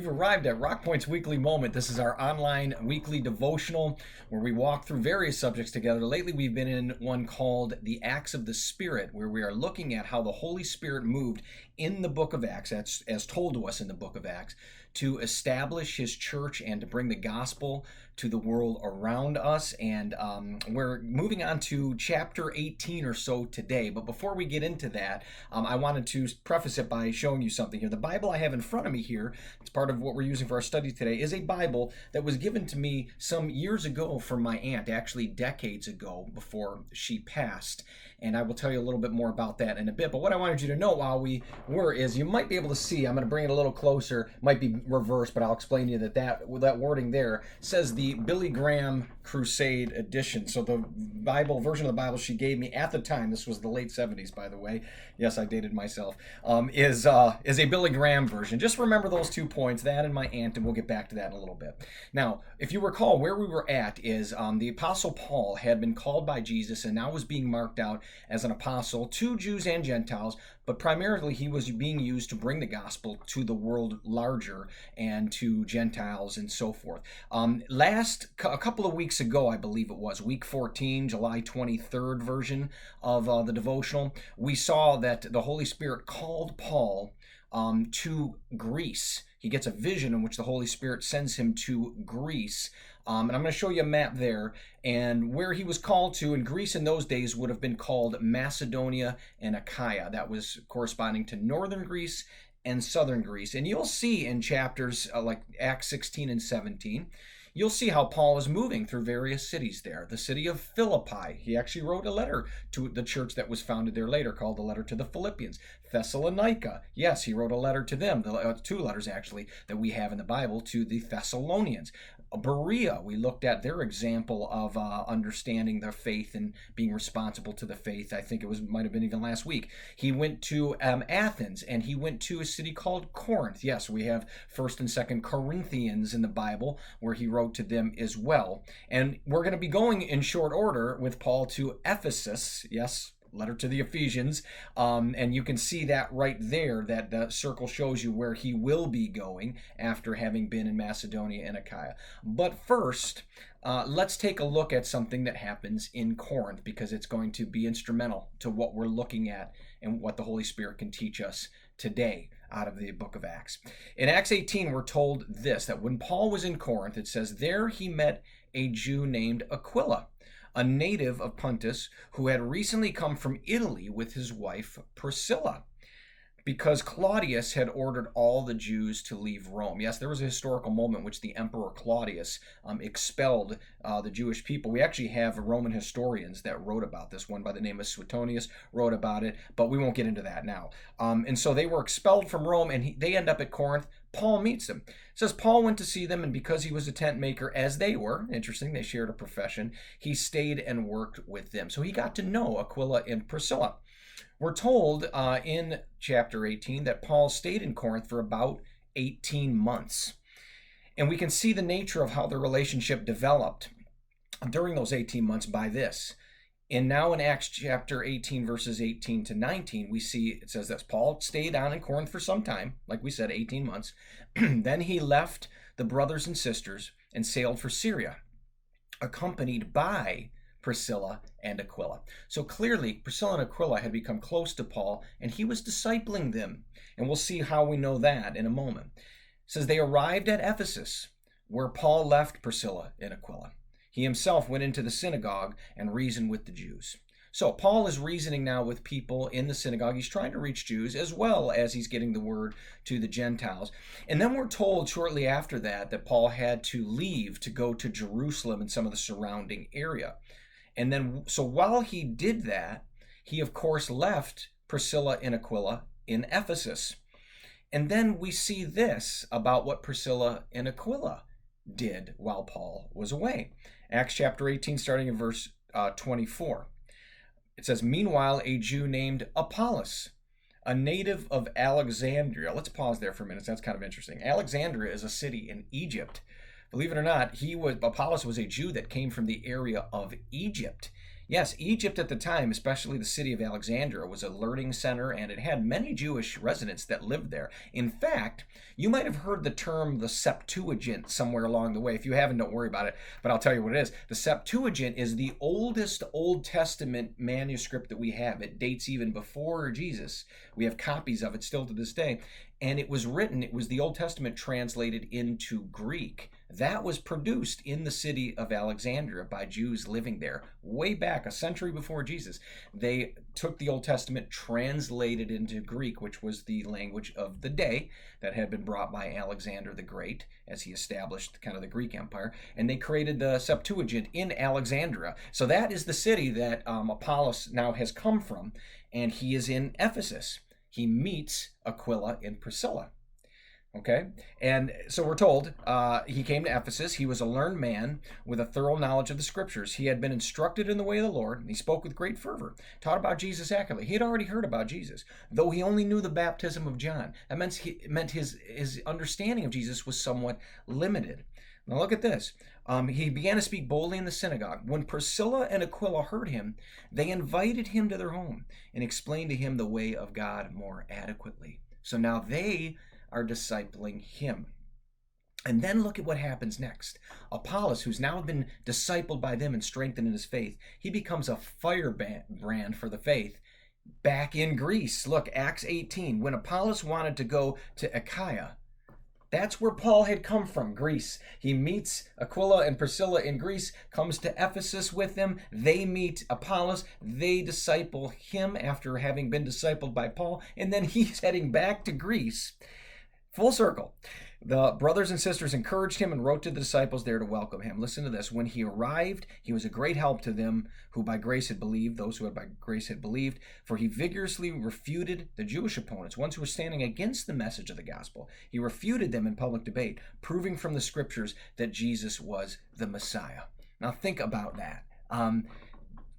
You've arrived at Rockpointe's Weekly Moment. This is our online weekly devotional where we walk through various subjects together. Lately, we've been in one called The Acts of the Spirit, where we are looking at how the Holy Spirit moved in the book of Acts, as told to us in the book of Acts, to establish his church and to bring the gospel to the world around us. And we're moving on to chapter 18 or so today. But before we get into that, I wanted to preface it by showing you something here. The Bible I have in front of me here, it's part of what we're using for our study today, is a Bible that was given to me some years ago from my aunt, actually decades ago before she passed. And I will tell you a little bit more about that in a bit. But what I wanted you to know while we were is you might be able to see, I'm going to bring it a little closer, might be reversed, but I'll explain to you that wording there says the Billy Graham Crusade edition. So the Bible, version of the Bible she gave me at the time, this was the late 70s, by the way. Yes, I dated myself, is a Billy Graham version. Just remember those 2 points, that and my aunt, and we'll get back to that in a little bit. Now, if you recall, where we were at is the Apostle Paul had been called by Jesus and now was being marked out as an apostle to Jews and Gentiles, but primarily he was being used to bring the gospel to the world larger and to Gentiles and so forth. A couple of weeks ago, I believe it was, week 14, July 23rd version of the devotional, we saw that the Holy Spirit called Paul to Greece. He gets a vision in which the Holy Spirit sends him to Greece. And I'm going to show you a map there. And where he was called to, and Greece in those days would have been called Macedonia and Achaia. That was corresponding to northern Greece and southern Greece. And you'll see in chapters like Acts 16 and 17, you'll see how Paul is moving through various cities there. The city of Philippi, he actually wrote a letter to the church that was founded there later called the letter to the Philippians. Thessalonica, yes, he wrote a letter to them, two letters actually that we have in the Bible to the Thessalonians. Berea, we looked at their example of understanding their faith and being responsible to the faith. I think might have been even last week. He went to Athens, and he went to a city called Corinth. Yes, we have 1st and 2nd Corinthians in the Bible where he wrote to them as well. And we're going to be going in short order with Paul to Ephesus. Yes, letter to the Ephesians, and you can see that right there, that the circle shows you where he will be going after having been in Macedonia and Achaia. But first, let's take a look at something that happens in Corinth, because it's going to be instrumental to what we're looking at and what the Holy Spirit can teach us today out of the book of Acts. In Acts 18, we're told this, that when Paul was in Corinth, it says, there he met a Jew named Aquila, a native of Pontus, who had recently come from Italy with his wife Priscilla, because Claudius had ordered all the Jews to leave Rome. Yes, there was a historical moment in which the Emperor Claudius expelled the Jewish people. We actually have Roman historians that wrote about this. One by the name of Suetonius wrote about it, but we won't get into that now. And so they were expelled from Rome, and they end up at Corinth. Paul meets them. It says Paul went to see them, and because he was a tent maker, as they were, interesting, they shared a profession, he stayed and worked with them. So he got to know Aquila and Priscilla. We're told in chapter 18 that Paul stayed in Corinth for about 18 months. And we can see the nature of how the relationship developed during those 18 months by this. And now in Acts chapter 18, verses 18 to 19, we see, it says that Paul stayed down in Corinth for some time, like we said, 18 months. Then he left the brothers and sisters and sailed for Syria, accompanied by Priscilla and Aquila. So clearly, Priscilla and Aquila had become close to Paul, and he was discipling them. And we'll see how we know that in a moment. It says they arrived at Ephesus, where Paul left Priscilla and Aquila. He himself went into the synagogue and reasoned with the Jews. So Paul is reasoning now with people in the synagogue. He's trying to reach Jews as well as he's getting the word to the Gentiles. And then we're told shortly after that Paul had to leave to go to Jerusalem and some of the surrounding area. And then, so while he did that, he of course left Priscilla and Aquila in Ephesus. And then we see this about what Priscilla and Aquila did while Paul was away. Acts chapter 18, starting in verse 24. It says, meanwhile, a Jew named Apollos, a native of Alexandria. Let's pause there for a minute. That's kind of interesting. Alexandria is a city in Egypt. Believe it or not, Apollos was a Jew that came from the area of Egypt. Yes, Egypt at the time, especially the city of Alexandria, was a learning center and it had many Jewish residents that lived there. In fact, you might have heard the term the Septuagint somewhere along the way. If you haven't, don't worry about it, but I'll tell you what it is. The Septuagint is the oldest Old Testament manuscript that we have. It dates even before Jesus. We have copies of it still to this day. And it was the Old Testament translated into Greek. That was produced in the city of Alexandria by Jews living there way back a century before Jesus. They took the Old Testament, translated into Greek, which was the language of the day that had been brought by Alexander the Great as he established kind of the Greek Empire, and they created the Septuagint in Alexandria. So that is the city that Apollos now has come from, and he is in Ephesus. He meets Aquila and Priscilla. Okay, and so we're told he came to Ephesus. He was a learned man with a thorough knowledge of the scriptures. He had been instructed in the way of the Lord. And he spoke with great fervor, taught about Jesus accurately. He had already heard about Jesus, though he only knew the baptism of John. That meant his understanding of Jesus was somewhat limited. Now look at this. He began to speak boldly in the synagogue. When Priscilla and Aquila heard him, they invited him to their home and explained to him the way of God more adequately. So now they are discipling him. And then look at what happens next. Apollos, who's now been discipled by them and strengthened in his faith, he becomes a firebrand for the faith back in Greece. Look, Acts 18. When Apollos wanted to go to Achaia, that's where Paul had come from, Greece. He meets Aquila and Priscilla in Greece, comes to Ephesus with them. They meet Apollos. They disciple him after having been discipled by Paul. And then he's heading back to Greece. Full circle. The brothers and sisters encouraged him and wrote to the disciples there to welcome him. Listen to this. When he arrived, he was a great help to them who by grace had believed, those who had by grace had believed, for he vigorously refuted the Jewish opponents, ones who were standing against the message of the gospel. He refuted them in public debate, proving from the scriptures that Jesus was the Messiah. Now think about that.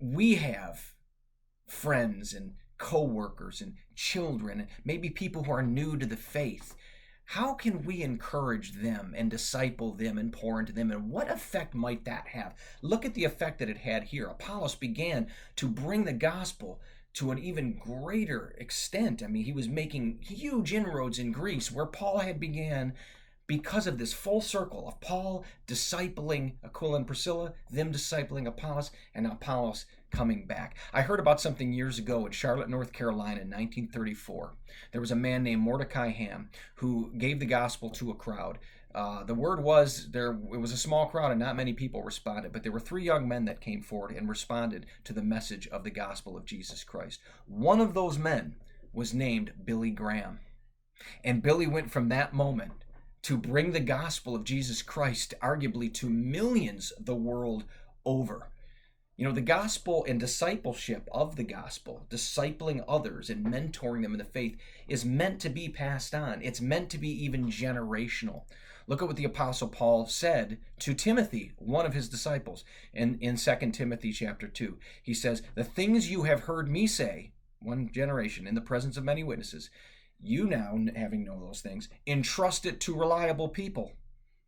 We have friends and co-workers and children, and maybe people who are new to the faith. How can we encourage them and disciple them and pour into them? And what effect might that have? Look at the effect that it had here. Apollos began to bring the gospel to an even greater extent. I mean, he was making huge inroads in Greece where Paul had began because of this full circle of Paul discipling Aquila and Priscilla, them discipling Apollos, and Apollos coming back. I heard about something years ago in Charlotte, North Carolina in 1934. There was a man named Mordecai Ham who gave the gospel to a crowd. The word was it was a small crowd and not many people responded, but there were 3 young men that came forward and responded to the message of the gospel of Jesus Christ. One of those men was named Billy Graham. And Billy went from that moment to bring the gospel of Jesus Christ arguably to millions the world over. You know, the gospel and discipleship of the gospel, discipling others and mentoring them in the faith is meant to be passed on. It's meant to be even generational. Look at what the Apostle Paul said to Timothy, one of his disciples, in 2 Timothy chapter 2. He says, "The things you have heard me say," one generation, in the presence of many witnesses, "you now, having known those things, entrust it to reliable people."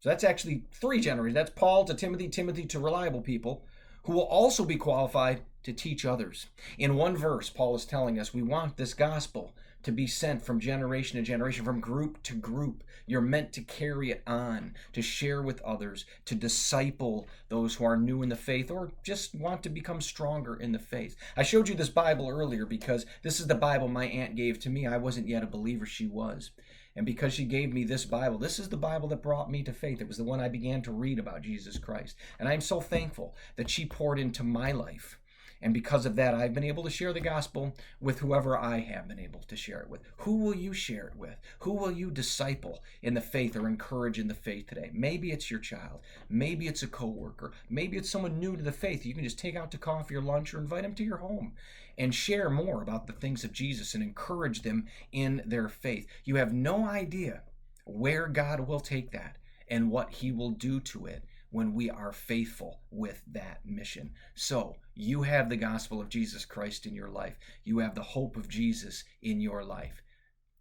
So that's actually 3 generations. That's Paul to Timothy, Timothy to reliable people, who will also be qualified to teach others. In one verse, Paul is telling us we want this gospel to be sent from generation to generation, from group to group. You're meant to carry it on, to share with others, to disciple those who are new in the faith or just want to become stronger in the faith. I showed you this Bible earlier because this is the Bible my aunt gave to me. I wasn't yet a believer, she was. And because she gave me this Bible, this is the Bible that brought me to faith. It was the one I began to read about Jesus Christ. And I'm so thankful that she poured into my life. And because of that, I've been able to share the gospel with whoever I have been able to share it with. Who will you share it with? Who will you disciple in the faith or encourage in the faith today? Maybe it's your child. Maybe it's a coworker. Maybe it's someone new to the faith. You can just take out to coffee or lunch or invite them to your home and share more about the things of Jesus and encourage them in their faith. You have no idea where God will take that and what he will do to it when we are faithful with that mission. So you have the gospel of Jesus Christ in your life. You have the hope of Jesus in your life.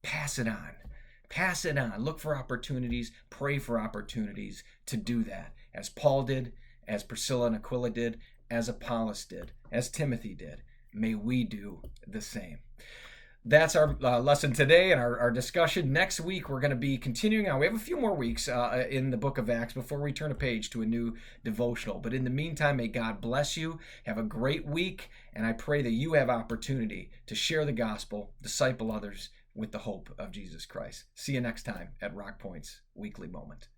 Pass it on. Pass it on. Look for opportunities. Pray for opportunities to do that, as Paul did, as Priscilla and Aquila did, as Apollos did, as Timothy did. May we do the same. That's our lesson today and our discussion. Next week, we're going to be continuing on. We have a few more weeks in the book of Acts before we turn a page to a new devotional. But in the meantime, may God bless you. Have a great week. And I pray that you have opportunity to share the gospel, disciple others with the hope of Jesus Christ. See you next time at Rockpointe's Weekly Moment.